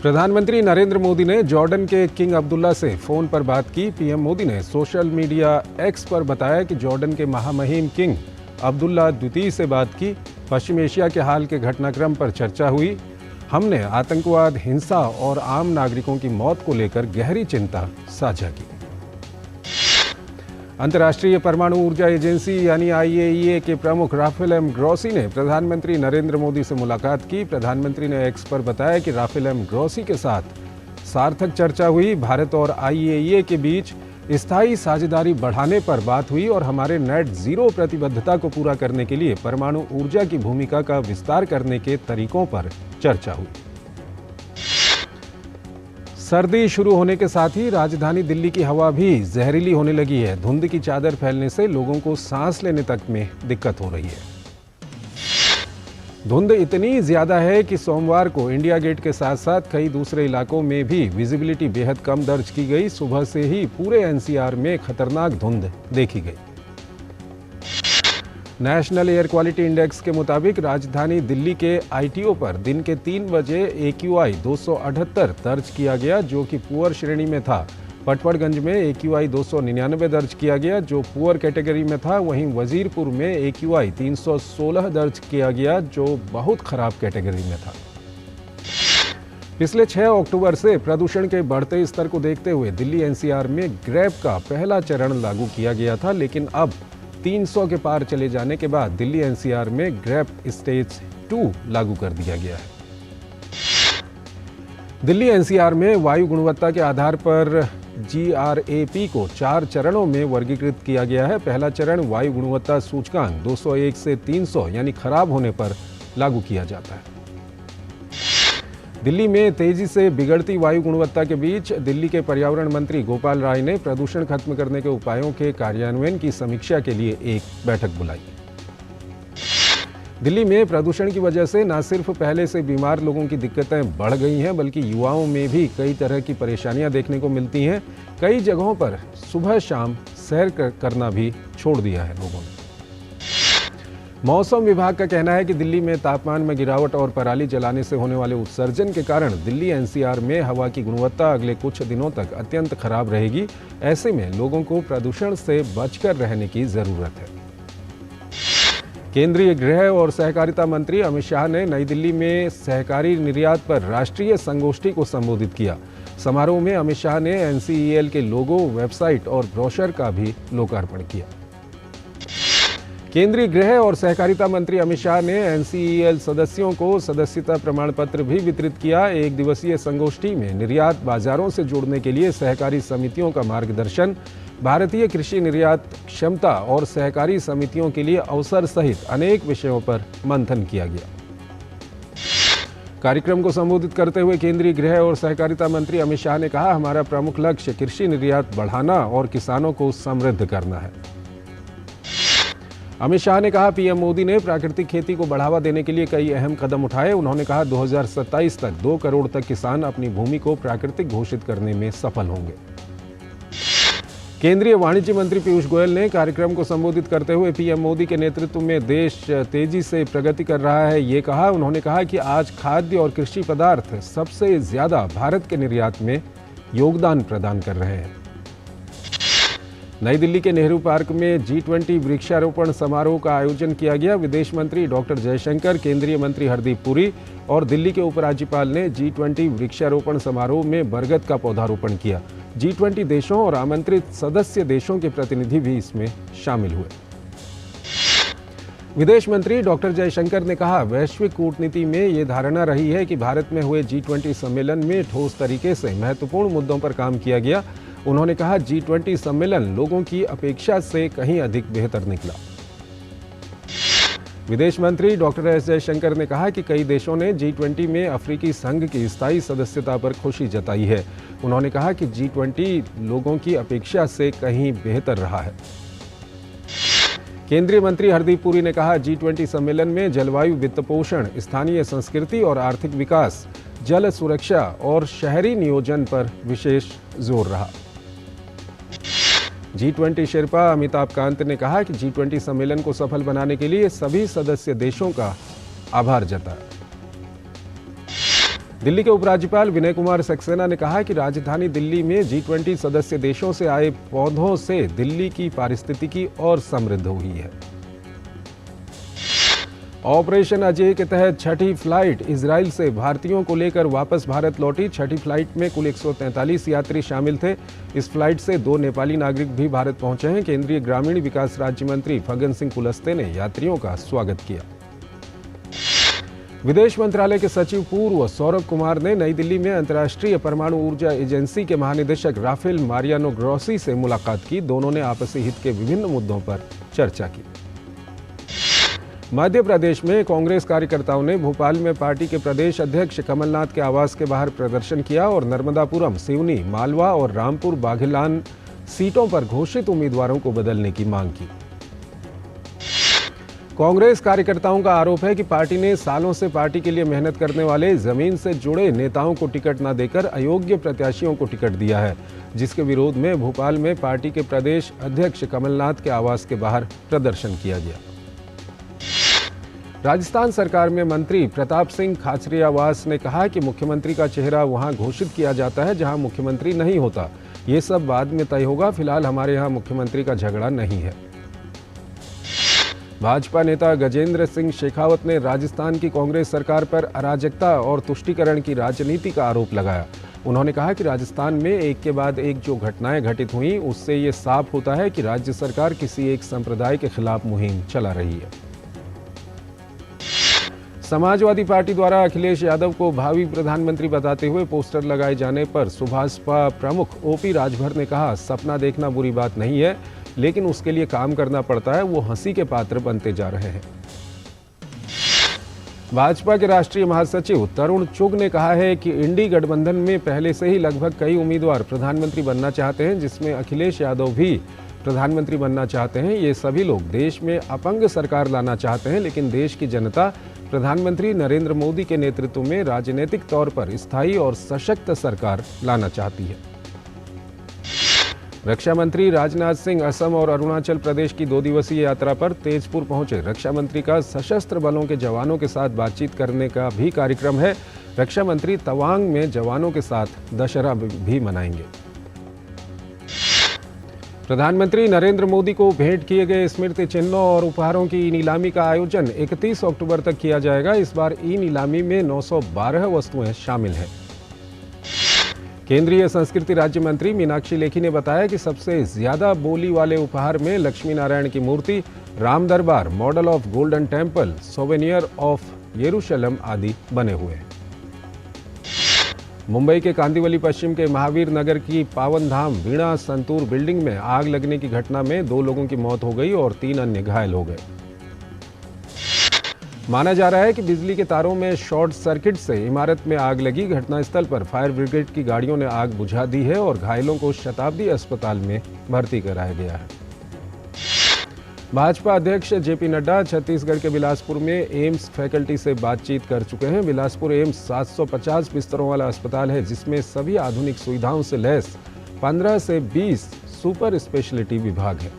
प्रधानमंत्री नरेंद्र मोदी ने जॉर्डन के किंग अब्दुल्ला से फोन पर बात की। पीएम मोदी ने सोशल मीडिया एक्स पर बताया कि जॉर्डन के महामहिम किंग अब्दुल्ला द्वितीय से बात की। पश्चिम एशिया के हाल के घटनाक्रम पर चर्चा हुई। हमने आतंकवाद, हिंसा और आम नागरिकों की मौत को लेकर गहरी चिंता साझा की। अंतर्राष्ट्रीय परमाणु ऊर्जा एजेंसी यानी IAEA के प्रमुख राफेल एम ग्रॉसी ने प्रधानमंत्री नरेंद्र मोदी से मुलाकात की। प्रधानमंत्री ने एक्स पर बताया कि राफेल एम ग्रॉसी के साथ सार्थक चर्चा हुई। भारत और IAEA के बीच स्थायी साझेदारी बढ़ाने पर बात हुई और हमारे नेट जीरो प्रतिबद्धता को पूरा करने के लिए परमाणु ऊर्जा की भूमिका का विस्तार करने के तरीकों पर चर्चा हुई। सर्दी शुरू होने के साथ ही राजधानी दिल्ली की हवा भी जहरीली होने लगी है। धुंध की चादर फैलने से लोगों को सांस लेने तक में दिक्कत हो रही है। धुंध इतनी ज्यादा है कि सोमवार को इंडिया गेट के साथ साथ कई दूसरे इलाकों में भी विजिबिलिटी बेहद कम दर्ज की गई। सुबह से ही पूरे NCR में खतरनाक धुंध देखी गई। नेशनल एयर क्वालिटी इंडेक्स के मुताबिक राजधानी दिल्ली के ITO पर दिन के 3 बजे AQI 278 दर्ज किया गया, जो कि पुअर श्रेणी में था। पटवारगंज में AQI 299 दर्ज किया गया, जो पुअर कैटेगरी में था। वहीं वजीरपुर में AQI 316 दर्ज किया गया, जो बहुत खराब कैटेगरी में था। पिछले 6 अक्टूबर से प्रदूषण के बढ़ते स्तर को देखते हुए दिल्ली NCR में ग्रैब का पहला चरण लागू किया गया था, लेकिन अब 300 के पार चले जाने के बाद दिल्ली NCR में ग्रैब स्टेज 2 लागू कर दिया गया है। दिल्ली NCR में वायु गुणवत्ता के आधार पर GRAP को 4 चरणों में वर्गीकृत किया गया है। पहला चरण वायु गुणवत्ता सूचकांक 201 से 300 यानी खराब होने पर लागू किया जाता है। दिल्ली में तेजी से बिगड़ती वायु गुणवत्ता के बीच दिल्ली के पर्यावरण मंत्री गोपाल राय ने प्रदूषण खत्म करने के उपायों के कार्यान्वयन की समीक्षा के लिए एक बैठक बुलाई। दिल्ली में प्रदूषण की वजह से न सिर्फ पहले से बीमार लोगों की दिक्कतें बढ़ गई हैं, बल्कि युवाओं में भी कई तरह की परेशानियां देखने को मिलती हैं। कई जगहों पर सुबह शाम सैर करना भी छोड़ दिया है लोगों ने। मौसम विभाग का कहना है कि दिल्ली में तापमान में गिरावट और पराली जलाने से होने वाले उत्सर्जन के कारण दिल्ली NCR में हवा की गुणवत्ता अगले कुछ दिनों तक अत्यंत खराब रहेगी। ऐसे में लोगों को प्रदूषण से बचकर रहने की जरूरत है। केंद्रीय गृह और सहकारिता मंत्री अमित शाह ने नई दिल्ली में सहकारी निर्यात पर राष्ट्रीय संगोष्ठी को संबोधित किया। समारोह में अमित शाह ने NCEL के लोगो, वेबसाइट और ब्रोशर का भी लोकार्पण किया। केंद्रीय गृह और सहकारिता मंत्री अमित शाह ने NCEL सदस्यों को सदस्यता प्रमाण पत्र भी वितरित किया। एक दिवसीय संगोष्ठी में निर्यात बाजारों से जोड़ने के लिए सहकारी समितियों का मार्गदर्शन, भारतीय कृषि निर्यात क्षमता और सहकारी समितियों के लिए अवसर सहित अनेक विषयों पर मंथन किया गया। कार्यक्रम को संबोधित करते हुए केंद्रीय गृह और सहकारिता मंत्री अमित शाह ने कहा, हमारा प्रमुख लक्ष्य कृषि निर्यात बढ़ाना और किसानों को समृद्ध करना है। अमित शाह ने कहा, पीएम मोदी ने प्राकृतिक खेती को बढ़ावा देने के लिए कई अहम कदम उठाए। उन्होंने कहा 2027 तक 2 करोड़ तक किसान अपनी भूमि को प्राकृतिक घोषित करने में सफल होंगे। केंद्रीय वाणिज्य मंत्री पीयूष गोयल ने कार्यक्रम को संबोधित करते हुए पीएम मोदी के नेतृत्व में देश तेजी से प्रगति कर रहा है ये कहा। उन्होंने कहा कि आज खाद्य और कृषि पदार्थ सबसे ज्यादा भारत के निर्यात में योगदान प्रदान कर रहे हैं। नई दिल्ली के नेहरू पार्क में G20 वृक्षारोपण समारोह का आयोजन किया गया। विदेश मंत्री डॉक्टर जयशंकर, केंद्रीय मंत्री हरदीप पुरी और दिल्ली के उपराज्यपाल ने G20 वृक्षारोपण समारोह में बरगद का पौधारोपण किया। G20 देशों और आमंत्रित सदस्य देशों के प्रतिनिधि भी इसमें शामिल हुए। विदेश मंत्री डॉक्टर जयशंकर ने कहा, वैश्विक कूटनीति में ये धारणा रही है कि भारत में हुए G20 सम्मेलन में ठोस तरीके से महत्वपूर्ण मुद्दों पर काम किया गया। उन्होंने कहा, G20 सम्मेलन लोगों की अपेक्षा से कहीं अधिक बेहतर निकला। विदेश मंत्री डॉक्टर एस जयशंकर ने कहा कि कई देशों ने G20 में अफ्रीकी संघ की स्थायी सदस्यता पर खुशी जताई है। उन्होंने कहा कि G20 लोगों की अपेक्षा से कहीं बेहतर रहा है। केंद्रीय मंत्री हरदीप पुरी ने कहा, G20 सम्मेलन में जलवायु वित्तपोषण, स्थानीय संस्कृति और आर्थिक विकास, जल सुरक्षा और शहरी नियोजन पर विशेष जोर रहा। G20 शेर्पा अमिताभ कांत ने कहा कि G20 सम्मेलन को सफल बनाने के लिए सभी सदस्य देशों का आभार जताया। दिल्ली के उपराज्यपाल विनय कुमार सक्सेना ने कहा कि राजधानी दिल्ली में G20 सदस्य देशों से आए पौधों से दिल्ली की पारिस्थितिकी और समृद्ध हुई है। ऑपरेशन अजय के तहत छठी फ्लाइट इजराइल से भारतीयों को लेकर वापस भारत लौटी। छठी फ्लाइट में कुल 143 यात्री शामिल थे। इस फ्लाइट से 2 नेपाली नागरिक भी भारत पहुंचे हैं। केंद्रीय ग्रामीण विकास राज्य मंत्री फग्गन सिंह कुलस्ते ने यात्रियों का स्वागत किया। विदेश मंत्रालय के सचिव पूर्व सौरभ कुमार ने नई दिल्ली में अंतर्राष्ट्रीय परमाणु ऊर्जा एजेंसी के महानिदेशक राफेल मारियानो ग्रोसी से मुलाकात की। दोनों ने आपसी हित के विभिन्न मुद्दों पर चर्चा की। मध्य प्रदेश में कांग्रेस कार्यकर्ताओं ने भोपाल में पार्टी के प्रदेश अध्यक्ष कमलनाथ के आवास के बाहर प्रदर्शन किया और नर्मदापुरम, सिवनी, मालवा और रामपुर बाघेलान सीटों पर घोषित उम्मीदवारों को बदलने की मांग की। कांग्रेस कार्यकर्ताओं का आरोप है कि पार्टी ने सालों से पार्टी के लिए मेहनत करने वाले जमीन से जुड़े नेताओं को टिकट न देकर अयोग्य प्रत्याशियों को टिकट दिया है, जिसके विरोध में भोपाल में पार्टी के प्रदेश अध्यक्ष कमलनाथ के आवास के बाहर प्रदर्शन किया गया। राजस्थान सरकार में मंत्री प्रताप सिंह खाचरियावास ने कहा कि मुख्यमंत्री का चेहरा वहां घोषित किया जाता है जहां मुख्यमंत्री नहीं होता। ये सब बाद में तय होगा, फिलहाल हमारे यहां मुख्यमंत्री का झगड़ा नहीं है। भाजपा नेता गजेंद्र सिंह शेखावत ने राजस्थान की कांग्रेस सरकार पर अराजकता और तुष्टीकरण की राजनीति का आरोप लगाया। उन्होंने कहा कि राजस्थान में एक के बाद एक जो घटनाएं घटित हुई, उससे ये साफ होता है कि राज्य सरकार किसी एक संप्रदाय के खिलाफ मुहिम चला रही है। समाजवादी पार्टी द्वारा अखिलेश यादव को भावी प्रधानमंत्री बताते हुए पोस्टर लगाए जाने पर सुभाषपा प्रमुख ओपी राजभर ने कहा, सपना देखना बुरी बात नहीं है, लेकिन उसके लिए काम करना पड़ता है। वो हंसी के पात्र बनते जा रहे हैं। भाजपा के राष्ट्रीय महासचिव तरुण चुग ने कहा है कि इंडी गठबंधन में पहले से ही लगभग कई उम्मीदवार प्रधानमंत्री बनना चाहते हैं, जिसमें अखिलेश यादव भी प्रधानमंत्री बनना चाहते हैं। ये सभी लोग देश में अपंग सरकार लाना चाहते हैं, लेकिन देश की जनता प्रधानमंत्री नरेंद्र मोदी के नेतृत्व में राजनीतिक तौर पर स्थायी और सशक्त सरकार लाना चाहती है। रक्षा मंत्री राजनाथ सिंह असम और अरुणाचल प्रदेश की 2 दिवसीय यात्रा पर तेजपुर पहुंचे। रक्षा मंत्री का सशस्त्र बलों के जवानों के साथ बातचीत करने का भी कार्यक्रम है। रक्षा मंत्री तवांग में जवानों के साथ दशहरा भी मनाएंगे। प्रधानमंत्री नरेंद्र मोदी को भेंट किए गए स्मृति चिन्हों और उपहारों की नीलामी का आयोजन 31 अक्टूबर तक किया जाएगा। इस बार ई नीलामी में 912 वस्तुएं शामिल हैं। केंद्रीय संस्कृति राज्य मंत्री मीनाक्षी लेखी ने बताया कि सबसे ज्यादा बोली वाले उपहार में लक्ष्मी नारायण की मूर्ति, राम दरबार, model of golden temple, souvenir of यरूशलेम आदि बने हुए हैं। मुंबई के कांदिवली पश्चिम के महावीर नगर की पावन धाम वीणा संतूर बिल्डिंग में आग लगने की घटना में 2 लोगों की मौत हो गई और 3 अन्य घायल हो गए। माना जा रहा है कि बिजली के तारों में शॉर्ट सर्किट से इमारत में आग लगी। घटनास्थल पर फायर ब्रिगेड की गाड़ियों ने आग बुझा दी है और घायलों को शताब्दी अस्पताल में भर्ती कराया गया है। भाजपा अध्यक्ष जेपी नड्डा छत्तीसगढ़ के बिलासपुर में एम्स फैकल्टी से बातचीत कर चुके हैं। बिलासपुर एम्स 750 बिस्तरों वाला अस्पताल है, जिसमें सभी आधुनिक सुविधाओं से लैस 15 से 20 सुपर स्पेशलिटी विभाग है।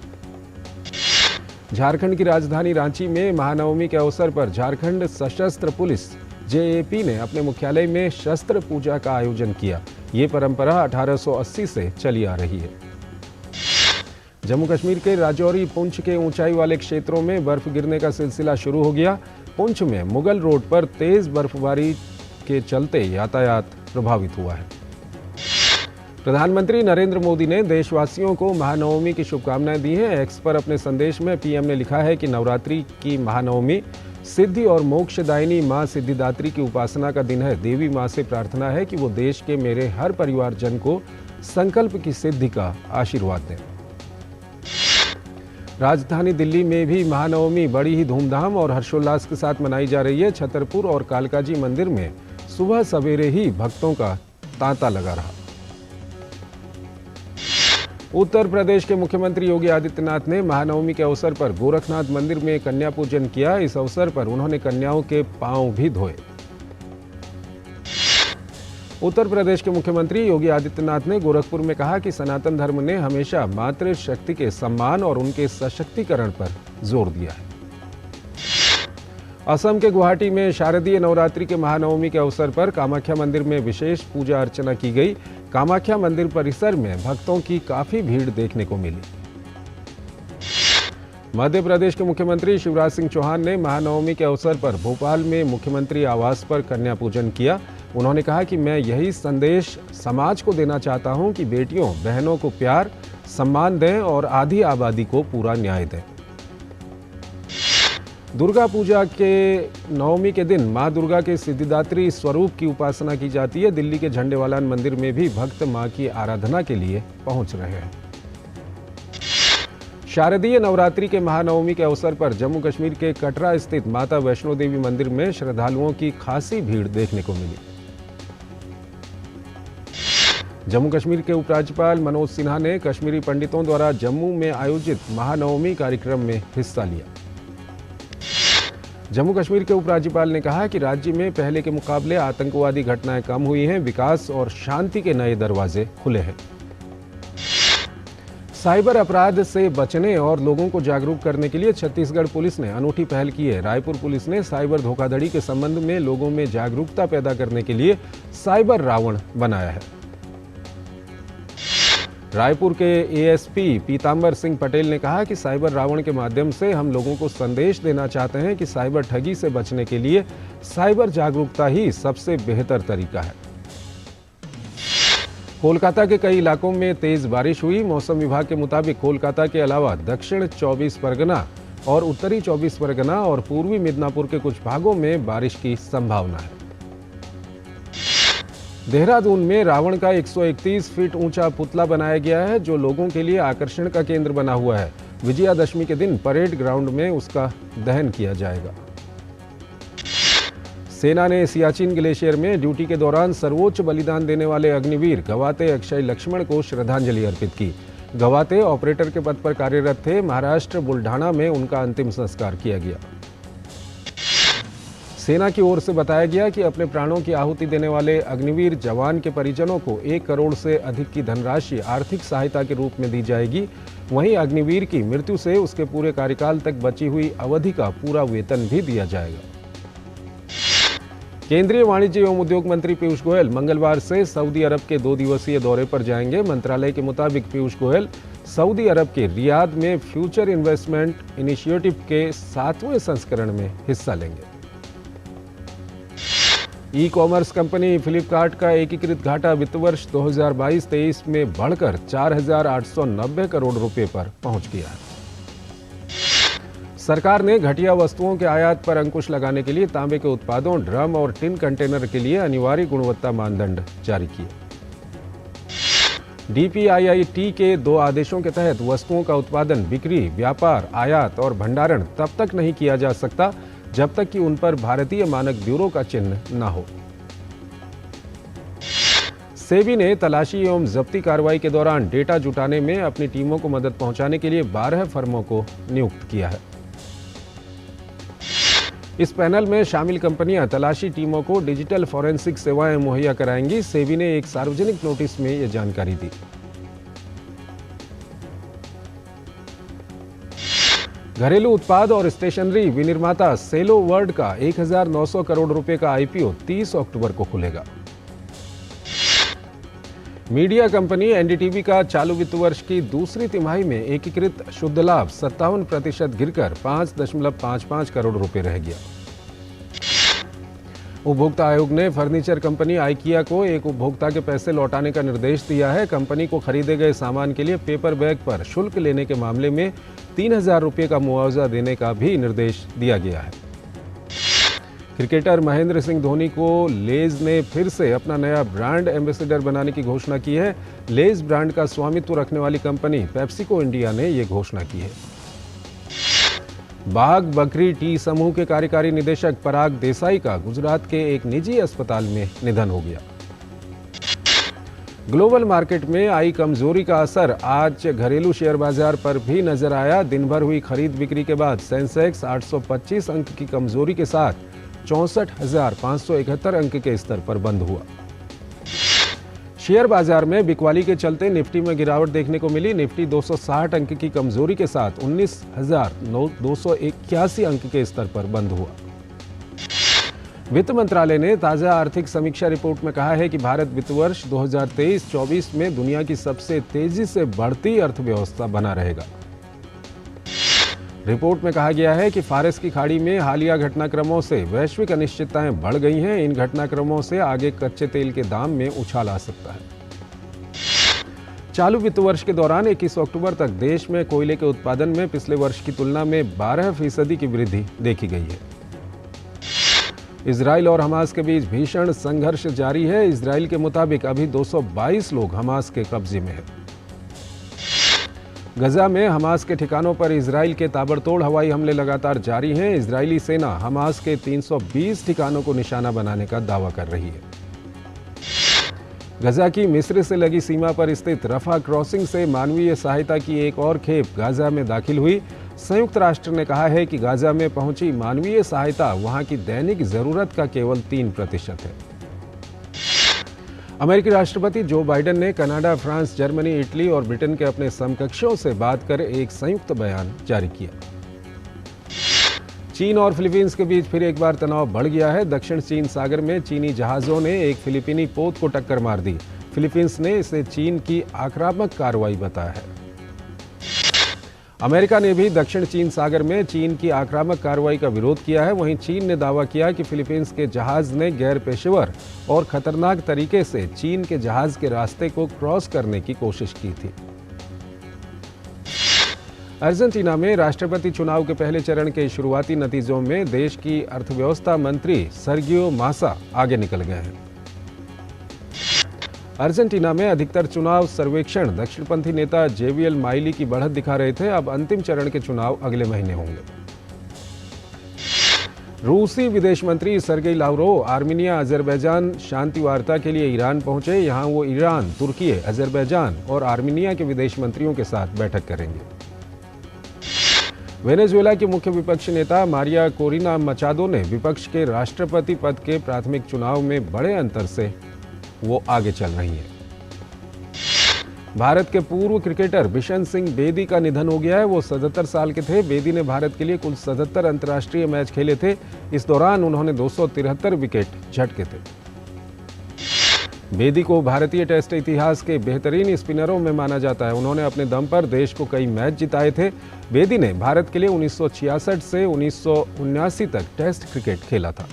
झारखंड की राजधानी रांची में महानवमी के अवसर पर झारखंड सशस्त्र पुलिस जेएपी ने अपने मुख्यालय में शस्त्र पूजा का आयोजन किया। ये परंपरा 1880 से चली आ रही है। जम्मू कश्मीर के राजौरी, पुंछ के ऊंचाई वाले क्षेत्रों में बर्फ गिरने का सिलसिला शुरू हो गया। पुंछ में मुगल रोड पर तेज बर्फबारी के चलते यातायात प्रभावित हुआ है। प्रधानमंत्री नरेंद्र मोदी ने देशवासियों को महानवमी की शुभकामनाएं दी हैं। एक्स पर अपने संदेश में पीएम ने लिखा है कि नवरात्रि की महानवमी सिद्धि और मोक्षदायिनी मां सिद्धिदात्री की उपासना का दिन है। देवी मां से प्रार्थना है कि वो देश के मेरे हर परिवारजन को संकल्प की सिद्धि का आशीर्वाद दें। राजधानी दिल्ली में भी महानवमी बड़ी ही धूमधाम और हर्षोल्लास के साथ मनाई जा रही है। छतरपुर और कालकाजी मंदिर में सुबह सवेरे ही भक्तों का तांता लगा रहा। उत्तर प्रदेश के मुख्यमंत्री योगी आदित्यनाथ ने महानवमी के अवसर पर गोरखनाथ मंदिर में कन्या पूजन किया। इस अवसर पर उन्होंने कन्याओं के पांव भी धोए। उत्तर प्रदेश के मुख्यमंत्री योगी आदित्यनाथ ने गोरखपुर में कहा कि सनातन धर्म ने हमेशा मातृशक्ति के सम्मान और उनके सशक्तिकरण पर जोर दिया है। असम के गुवाहाटी में शारदीय नवरात्रि के महानवमी के अवसर पर कामाख्या मंदिर में विशेष पूजा अर्चना की गई। कामाख्या मंदिर परिसर में भक्तों की काफी भीड़ देखने को मिली। मध्य प्रदेश के मुख्यमंत्री शिवराज सिंह चौहान ने महानवमी के अवसर पर भोपाल में मुख्यमंत्री आवास पर कन्या पूजन किया। उन्होंने कहा कि मैं यही संदेश समाज को देना चाहता हूं कि बेटियों बहनों को प्यार सम्मान दें और आधी आबादी को पूरा न्याय दें। दुर्गा पूजा के नवमी के दिन मां दुर्गा के सिद्धिदात्री स्वरूप की उपासना की जाती है। दिल्ली के झंडेवालान मंदिर में भी भक्त मां की आराधना के लिए पहुंच रहे हैं। शारदीय नवरात्रि के महानवमी के अवसर पर जम्मू कश्मीर के कटरा स्थित माता वैष्णो देवी मंदिर में श्रद्धालुओं की खासी भीड़ देखने को मिली। जम्मू कश्मीर के उपराज्यपाल मनोज सिन्हा ने कश्मीरी पंडितों द्वारा जम्मू में आयोजित महानवमी कार्यक्रम में हिस्सा लिया। जम्मू कश्मीर के उपराज्यपाल ने कहा कि राज्य में पहले के मुकाबले आतंकवादी घटनाएं कम हुई हैं, विकास और शांति के नए दरवाजे खुले हैं। साइबर अपराध से बचने और लोगों को जागरूक करने के लिए छत्तीसगढ़ पुलिस ने अनूठी पहल की है। रायपुर पुलिस ने साइबर धोखाधड़ी के संबंध में लोगों में जागरूकता पैदा करने के लिए साइबर रावण बनाया है। रायपुर के एएसपी पीतांबर सिंह पटेल ने कहा कि साइबर रावण के माध्यम से हम लोगों को संदेश देना चाहते हैं कि साइबर ठगी से बचने के लिए साइबर जागरूकता ही सबसे बेहतर तरीका है। कोलकाता के कई इलाकों में तेज बारिश हुई। मौसम विभाग के मुताबिक कोलकाता के अलावा दक्षिण 24 परगना और उत्तरी 24 परगना और पूर्वी मिदनापुर के कुछ भागों में बारिश की संभावना है। देहरादून में रावण का 131 फीट ऊंचा पुतला बनाया गया है, जो लोगों के लिए आकर्षण का केंद्र बना हुआ है। विजयादशमी के दिन परेड ग्राउंड में उसका दहन किया जाएगा। सेना ने सियाचिन ग्लेशियर में ड्यूटी के दौरान सर्वोच्च बलिदान देने वाले अग्निवीर गवाते अक्षय लक्ष्मण को श्रद्धांजलि अर्पित की। गवाते ऑपरेटर के पद पर कार्यरत थे। महाराष्ट्र बुल्ढाना में उनका अंतिम संस्कार किया गया। सेना की ओर से बताया गया कि अपने प्राणों की आहुति देने वाले अग्निवीर जवान के परिजनों को 1 करोड़ से अधिक की धनराशि आर्थिक सहायता के रूप में दी जाएगी। वहीं अग्निवीर की मृत्यु से उसके पूरे कार्यकाल तक बची हुई अवधि का पूरा वेतन भी दिया जाएगा। केंद्रीय वाणिज्य एवं उद्योग मंत्री पीयूष गोयल मंगलवार से सऊदी अरब के 2 दिवसीय दौरे पर जाएंगे। मंत्रालय के मुताबिक पीयूष गोयल सऊदी अरब के रियाद में फ्यूचर इन्वेस्टमेंट इनिशिएटिव के 7वें संस्करण में हिस्सा लेंगे। ई कॉमर्स कंपनी फ्लिपकार्ट का एकीकृत घाटा वित्त वर्ष 2022-23 में बढ़कर 4,890 करोड़ रुपए पर पहुंच गया है। सरकार ने घटिया वस्तुओं के आयात पर अंकुश लगाने के लिए तांबे के उत्पादों, ड्रम और टिन कंटेनर के लिए अनिवार्य गुणवत्ता मानदंड जारी किए। डीपीआईआईटी के 2 आदेशों के तहत वस्तुओं का उत्पादन, बिक्री, व्यापार, आयात और भंडारण तब तक नहीं किया जा सकता जब तक कि उन पर भारतीय मानक ब्यूरो का चिन्ह न हो। सेबी ने तलाशी एवं जब्ती कार्रवाई के दौरान डेटा जुटाने में अपनी टीमों को मदद पहुंचाने के लिए 12 फर्मों को नियुक्त किया है। इस पैनल में शामिल कंपनियां तलाशी टीमों को डिजिटल फॉरेंसिक सेवाएं मुहैया कराएंगी। सेबी ने एक सार्वजनिक नोटिस में यह जानकारी दी। घरेलू उत्पाद और स्टेशनरी विनिर्माता सेलो वर्ल्ड का 1,900 करोड़ रुपए का आईपीओ 30 अक्टूबर को खुलेगा। मीडिया कंपनी एनडीटीवी का चालू वित्त वर्ष की दूसरी तिमाही में एकीकृत शुद्ध लाभ 57% गिरकर 5.55 करोड़ रुपए रह गया। उपभोक्ता आयोग ने फर्नीचर कंपनी आइकिया को एक उपभोक्ता के पैसे लौटाने का निर्देश दिया है। कंपनी को खरीदे गए सामान के लिए पेपर बैग पर शुल्क लेने के मामले में 3,000 रुपये का मुआवजा देने का भी निर्देश दिया गया है। क्रिकेटर महेंद्र सिंह धोनी को लेज ने फिर से अपना नया ब्रांड एम्बेसडर बनाने की घोषणा की है। लेज ब्रांड का स्वामित्व रखने वाली कंपनी पेप्सिको इंडिया ने यह घोषणा की है। बाघ बकरी टी समूह के कार्यकारी निदेशक पराग देसाई का गुजरात के एक निजी अस्पताल में निधन हो गया। ग्लोबल मार्केट में आई कमजोरी का असर आज घरेलू शेयर बाजार पर भी नजर आया। दिन भर हुई खरीद बिक्री के बाद सेंसेक्स 825 अंक की कमजोरी के साथ 64,571 अंक के स्तर पर बंद हुआ। शेयर बाजार में बिकवाली के चलते निफ्टी में गिरावट देखने को मिली। निफ्टी 260 अंक की कमजोरी के साथ 19,281 अंक के स्तर पर बंद हुआ। वित्त मंत्रालय ने ताज़ा आर्थिक समीक्षा रिपोर्ट में कहा है कि भारत वित्त वर्ष 2023-24 में दुनिया की सबसे तेजी से बढ़ती अर्थव्यवस्था बना रहेगा। रिपोर्ट में कहा गया है कि फारस की खाड़ी में हालिया घटनाक्रमों से वैश्विक अनिश्चितताएं बढ़ गई हैं। इन घटनाक्रमों से आगे कच्चे तेल के दाम में उछाल आ सकता है। चालू वित्त वर्ष के दौरान 21 अक्टूबर तक देश में कोयले के उत्पादन में पिछले वर्ष की तुलना में 12% की वृद्धि देखी गई है। इजराइल और हमास के बीच भीषण संघर्ष जारी है। इजराइल के मुताबिक अभी 222 लोग हमास के कब्जे में हैं। गजा में हमास के ठिकानों पर इजराइल के ताबड़तोड़ हवाई हमले लगातार जारी हैं। इजरायली सेना हमास के 320 ठिकानों को निशाना बनाने का दावा कर रही है। गजा की मिस्र से लगी सीमा पर स्थित रफा क्रॉसिंग से मानवीय सहायता की एक और खेप गाजा में दाखिल हुई। संयुक्त राष्ट्र ने कहा है कि गाजा में पहुंची मानवीय सहायता वहां की दैनिक जरूरत का केवल 3% है। अमेरिकी राष्ट्रपति जो बाइडेन ने कनाडा, फ्रांस, जर्मनी, इटली और ब्रिटेन के अपने समकक्षों से बात कर एक संयुक्त बयान जारी किया। चीन और फिलीपींस के बीच फिर एक बार तनाव बढ़ गया है। दक्षिण चीन सागर में चीनी जहाजों ने एक फिलिपीनी पोत को टक्कर मार दी। फिलीपींस ने इसे चीन की आक्रामक कार्रवाई बताया है। अमेरिका ने भी दक्षिण चीन सागर में चीन की आक्रामक कार्रवाई का विरोध किया है। वहीं चीन ने दावा किया कि फिलीपींस के जहाज ने गैर पेशेवर और खतरनाक तरीके से चीन के जहाज के रास्ते को क्रॉस करने की कोशिश की थी। अर्जेंटीना में राष्ट्रपति चुनाव के पहले चरण के शुरुआती नतीजों में देश की अर्थव्यवस्था मंत्री सर्गियो मासा आगे निकल गए हैं। अर्जेंटीना में अधिकतर चुनाव सर्वेक्षण दक्षिणपंथी नेता जेवियल माइली की बढ़त दिखा रहे थे। अब अंतिम चरण के चुनाव अगले महीने होंगे। रूसी विदेश मंत्री सर्गेई लावरोव आर्मीनिया अजरबैजान शांति वार्ता के लिए ईरान पहुंचे। यहां वो ईरान, तुर्की, अजरबैजान और आर्मीनिया के विदेश मंत्रियों के साथ बैठक करेंगे। वेनेजुएला के मुख्य विपक्षी नेता मारिया कोरिना मचादो ने विपक्ष के राष्ट्रपति पद के प्राथमिक चुनाव में बड़े अंतर से वो आगे चल रही हैं। भारत के पूर्व क्रिकेटर बिशन सिंह बेदी का निधन हो गया है। वो 77 साल के थे। बेदी ने भारत के लिए कुल 77 अंतर्राष्ट्रीय मैच खेले थे। इस दौरान उन्होंने 273 विकेट झटके थे। बेदी को भारतीय टेस्ट इतिहास के बेहतरीन स्पिनरों में माना जाता है। उन्होंने अपने दम पर देश को कई मैच जिताए थे। बेदी ने भारत के लिए 1966 से 1979 तक टेस्ट क्रिकेट खेला था।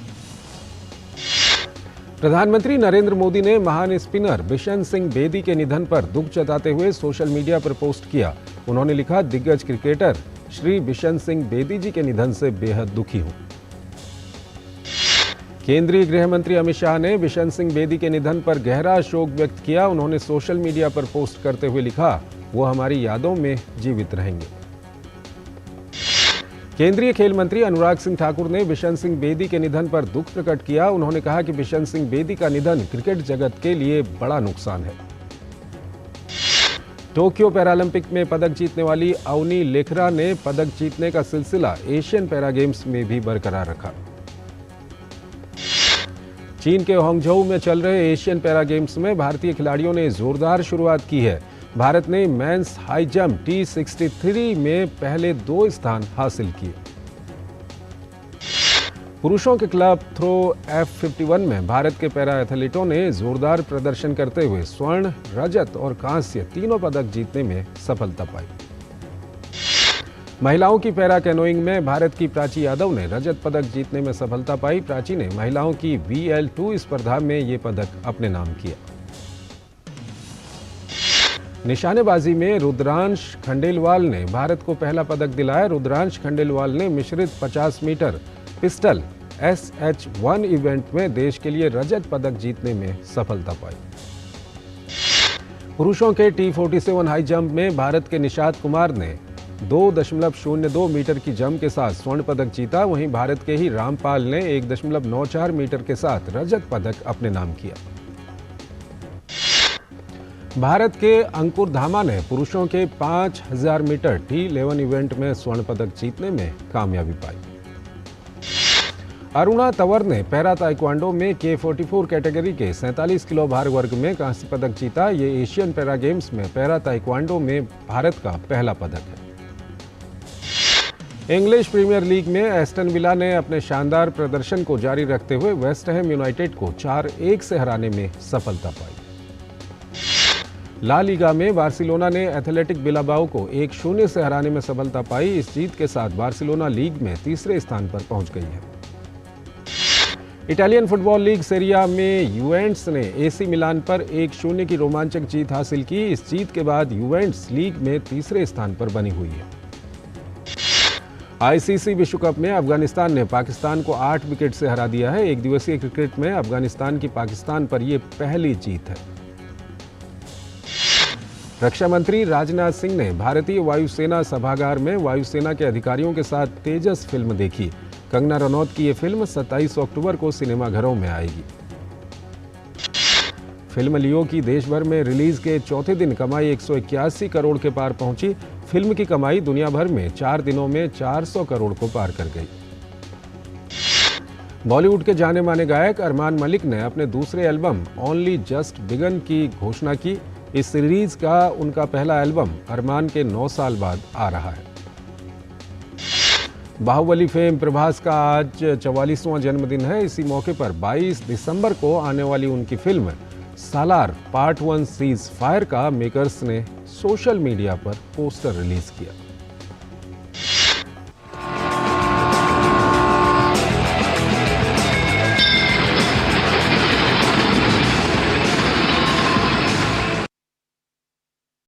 प्रधानमंत्री नरेंद्र मोदी ने महान स्पिनर बिशन सिंह बेदी के निधन पर दुख जताते हुए सोशल मीडिया पर पोस्ट किया। उन्होंने लिखा, दिग्गज क्रिकेटर श्री बिशन सिंह बेदी जी के निधन से बेहद दुखी हूं। केंद्रीय गृह मंत्री अमित शाह ने बिशन सिंह बेदी के निधन पर गहरा शोक व्यक्त किया। उन्होंने सोशल मीडिया पर पोस्ट करते हुए लिखा, वो हमारी यादों में जीवित रहेंगे। केंद्रीय खेल मंत्री अनुराग सिंह ठाकुर ने बिशन सिंह बेदी के निधन पर दुख प्रकट किया। उन्होंने कहा कि बिशन सिंह बेदी का निधन क्रिकेट जगत के लिए बड़ा नुकसान है। टोक्यो पैरालंपिक में पदक जीतने वाली अवनी लेखरा ने पदक जीतने का सिलसिला एशियन पैरा गेम्स में भी बरकरार रखा। चीन के हांगझोउ में चल रहे एशियन पैरा गेम्स में भारतीय खिलाड़ियों ने जोरदार शुरुआत की है। भारत ने मेंस हाई जंप T63 में पहले 2 स्थान हासिल किए। पुरुषों के क्लब थ्रो F51 में भारत के पैरा एथलीटों ने जोरदार प्रदर्शन करते हुए स्वर्ण, रजत और कांस्य तीनों पदक जीतने में सफलता पाई। महिलाओं की पैरा कैनोइंग में भारत की प्राची यादव ने रजत पदक जीतने में सफलता पाई। प्राची ने महिलाओं की VL2 स्पर्धा में ये पदक अपने नाम किया। निशानेबाजी में रुद्रांश खंडेलवाल ने भारत को पहला पदक दिलाया। रुद्रांश खंडेलवाल ने मिश्रित 50 मीटर पिस्टल SH1 इवेंट में देश के लिए रजत पदक जीतने में सफलता पाई। पुरुषों के T47 हाई जंप में भारत के निशात कुमार ने 2.02 मीटर की जंप के साथ स्वर्ण पदक जीता। वहीं भारत के ही रामपाल ने 1.94 मीटर के साथ रजत पदक अपने नाम किया। भारत के अंकुर धामा ने पुरुषों के 5000 मीटर T11 इवेंट में स्वर्ण पदक जीतने में कामयाबी पाई। अरुणा तंवर ने पैरा ताइक्वांडो में K44 कैटेगरी के 47 किलो भार वर्ग में कांस्य पदक जीता। ये एशियन पैरा गेम्स में पैरा ताइक्वांडो में भारत का पहला पदक है। इंग्लिश प्रीमियर लीग में एस्टन विला ने अपने शानदार प्रदर्शन को जारी रखते हुए वेस्ट हैम यूनाइटेड को 4-1 से हराने में सफलता पाई। ला लीगा में बार्सिलोना ने एथलेटिक बिलाबाओ को 1-0 से हराने में सफलता पाई। इस जीत के साथ बार्सिलोना लीग में तीसरे स्थान पर पहुंच गई है। इटालियन फुटबॉल लीग सेरिया में यूवेंटस ने एसी मिलान पर 1-0 की रोमांचक जीत हासिल की। इस जीत के बाद यूवेंटस लीग में तीसरे स्थान पर बनी हुई है। आईसीसी विश्व कप में अफगानिस्तान ने पाकिस्तान को 8 विकेट से हरा दिया है। एक दिवसीय क्रिकेट में अफगानिस्तान की पाकिस्तान पर यह पहली जीत है। रक्षा मंत्री राजनाथ सिंह ने भारतीय वायुसेना सभागार में वायुसेना के अधिकारियों के साथ तेजस फिल्म देखी। कंगना रनौत की यह फिल्म 27 अक्टूबर को सिनेमाघरों में आएगी। फिल्म लियो की देश भर में रिलीज के चौथे दिन कमाई 181 करोड़ के पार पहुंची। फिल्म की कमाई दुनिया भर में 4 दिनों में 400 करोड़ को पार कर गई। बॉलीवुड के जाने माने गायक अरमान मलिक ने अपने दूसरे एल्बम ओनली जस्ट बिगन की घोषणा की। इस सीरीज का उनका पहला एल्बम अरमान के 9 साल बाद आ रहा है। बाहुबली फेम प्रभास का आज 44वां जन्मदिन है। इसी मौके पर 22 दिसंबर को आने वाली उनकी फिल्म सालार पार्ट 1 सीज फायर का मेकर्स ने सोशल मीडिया पर पोस्टर रिलीज किया।